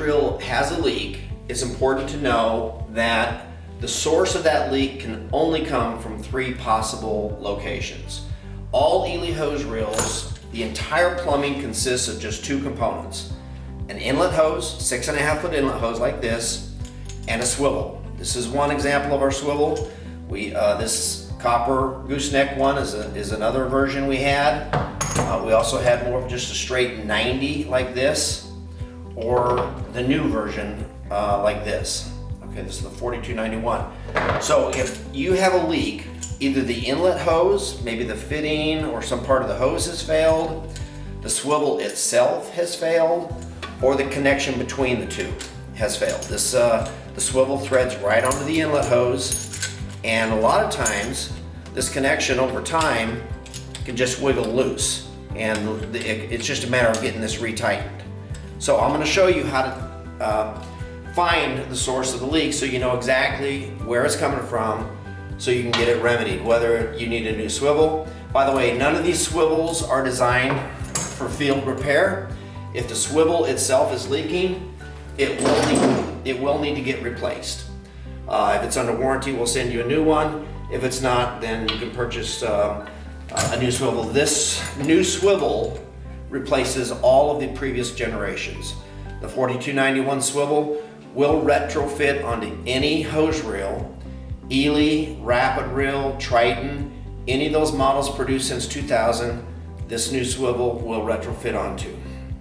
reel has a leak, it's important to know that the source of that leak can only come from 3 possible locations. All Eley hose reels, the entire plumbing consists of just 2 components. An inlet hose, 6.5 foot inlet hose like this, and a swivel. This is one example of our swivel. This copper gooseneck one is another version we had. We also had more of just a straight 90 like this, or the new version like this. Okay, this is the 4291. So if you have a leak, either the inlet hose, maybe the fitting or some part of the hose has failed, the swivel itself has failed, or the connection between the two has failed. The swivel threads right onto the inlet hose, and a lot of times this connection over time can just wiggle loose, and it's just a matter of getting this retightened. So I'm going to show you how to find the source of the leak so you know exactly where it's coming from, so you can get it remedied, whether you need a new swivel. By the way, none of these swivels are designed for field repair. If the swivel itself is leaking, it will need to get replaced. If it's under warranty, we'll send you a new one. If it's not, then you can purchase a new swivel. This new swivel replaces all of the previous generations. The 4291 swivel will retrofit onto any hose reel, Eley, Rapid Reel, Triton, any of those models produced since 2000, this new swivel will retrofit onto.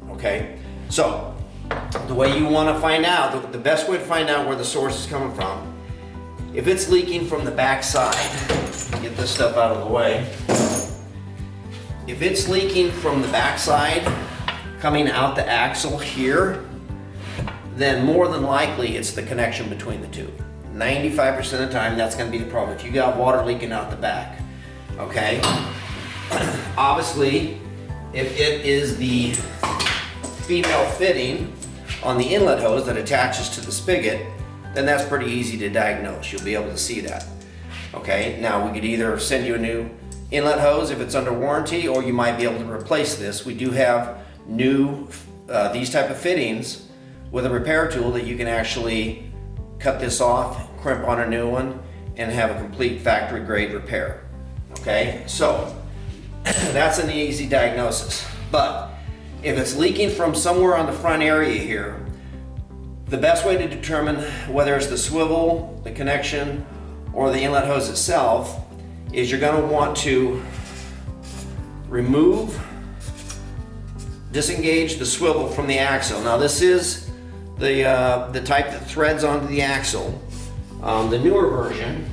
Okay, so the way you want to find out, the best way to find out where the source is coming from, if it's leaking from the back side, get this stuff out of the way. If it's leaking from the back side, coming out the axle here, then more than likely it's the connection between the two. 95% of the time, that's going to be the problem. If you got water leaking out the back, okay? Obviously, if it is the female fitting on the inlet hose that attaches to the spigot, then that's pretty easy to diagnose. You'll be able to see that. Okay, now we could either send you a new inlet hose if it's under warranty, or you might be able to replace this. We do have new, these type of fittings with a repair tool that you can actually cut this off, crimp on a new one, and have a complete factory grade repair. Okay, so that's an easy diagnosis. But if it's leaking from somewhere on the front area here, the best way to determine whether it's the swivel, the connection, or the inlet hose itself is you're going to want to disengage the swivel from the axle. Now this is the type that threads onto the axle. The newer version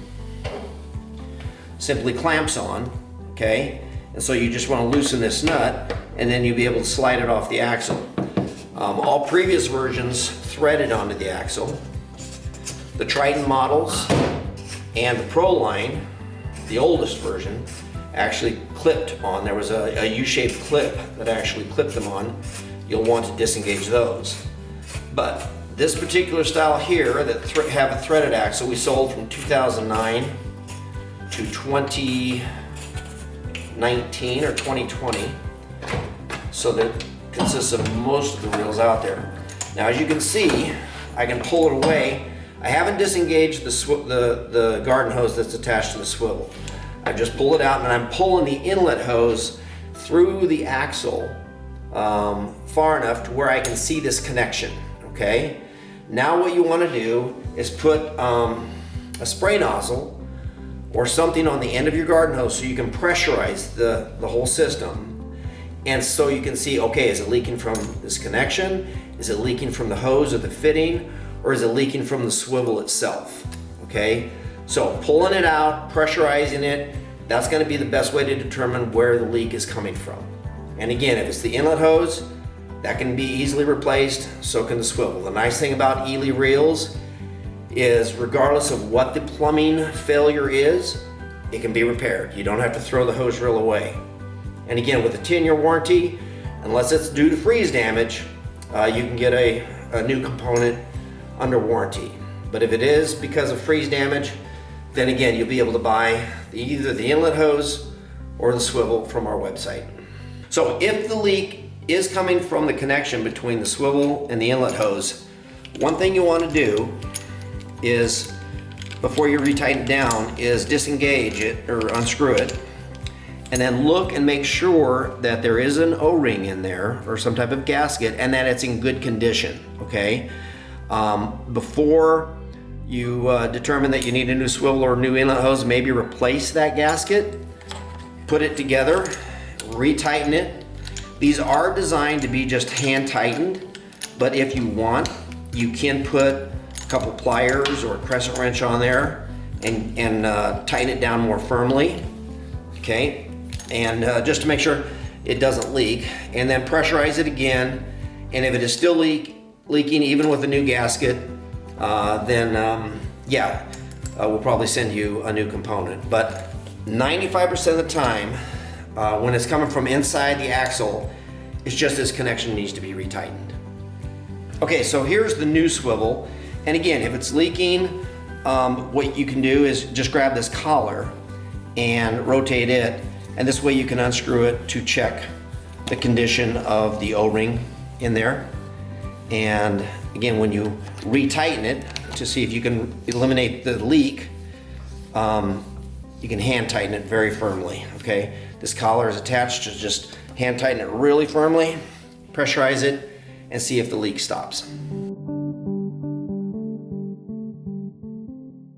simply clamps on, okay? And so you just want to loosen this nut, and then you'll be able to slide it off the axle. All previous versions threaded onto the axle. The Triton models and the Pro line, the oldest version, actually clipped on. There was a U-shaped clip that actually clipped them on. You'll want to disengage those. But this particular style here that have a threaded axle, we sold from 2009 to 2019 or 2020. So that consists of most of the reels out there. Now as you can see, I can pull it away. I haven't disengaged the garden hose that's attached to the swivel. I just pull it out, and I'm pulling the inlet hose through the axle far enough to where I can see this connection, okay? Now what you want to do is put a spray nozzle or something on the end of your garden hose so you can pressurize the whole system. And so you can see, okay, is it leaking from this connection? Is it leaking from the hose or the fitting? Or is it leaking from the swivel itself? Okay, so pulling it out, pressurizing it, that's gonna be the best way to determine where the leak is coming from. And again, if it's the inlet hose, that can be easily replaced, so can the swivel. The nice thing about Eley reels is regardless of what the plumbing failure is, it can be repaired. You don't have to throw the hose reel away. And again, with a 10-year warranty, unless it's due to freeze damage, you can get a new component under warranty. But if it is because of freeze damage, then again, you'll be able to buy either the inlet hose or the swivel from our website. So if the leak is coming from the connection between the swivel and the inlet hose, One thing you want to do is, before you retighten it down, is disengage it or unscrew it, and then look and make sure that there is an O-ring in there or some type of gasket and that it's in good condition, okay? Before you determine that you need a new swivel or a new inlet hose, maybe replace that gasket, put it together, retighten it. These are designed to be just hand tightened, but if you want, you can put a couple pliers or a crescent wrench on there and tighten it down more firmly, okay? And just to make sure it doesn't leak, and then pressurize it again. And if it is still leaking even with a new gasket, then yeah, we'll probably send you a new component. But 95% of the time, when it's coming from inside the axle, it's just this connection needs to be retightened. Okay, so here's the new swivel. And again, if it's leaking, what you can do is just grab this collar and rotate it, and this way you can unscrew it to check the condition of the O-ring in there. And again, when you retighten it to see if you can eliminate the leak, you can hand tighten it very firmly, okay? This collar is attached, to just hand tighten it really firmly, pressurize it, and see if the leak stops.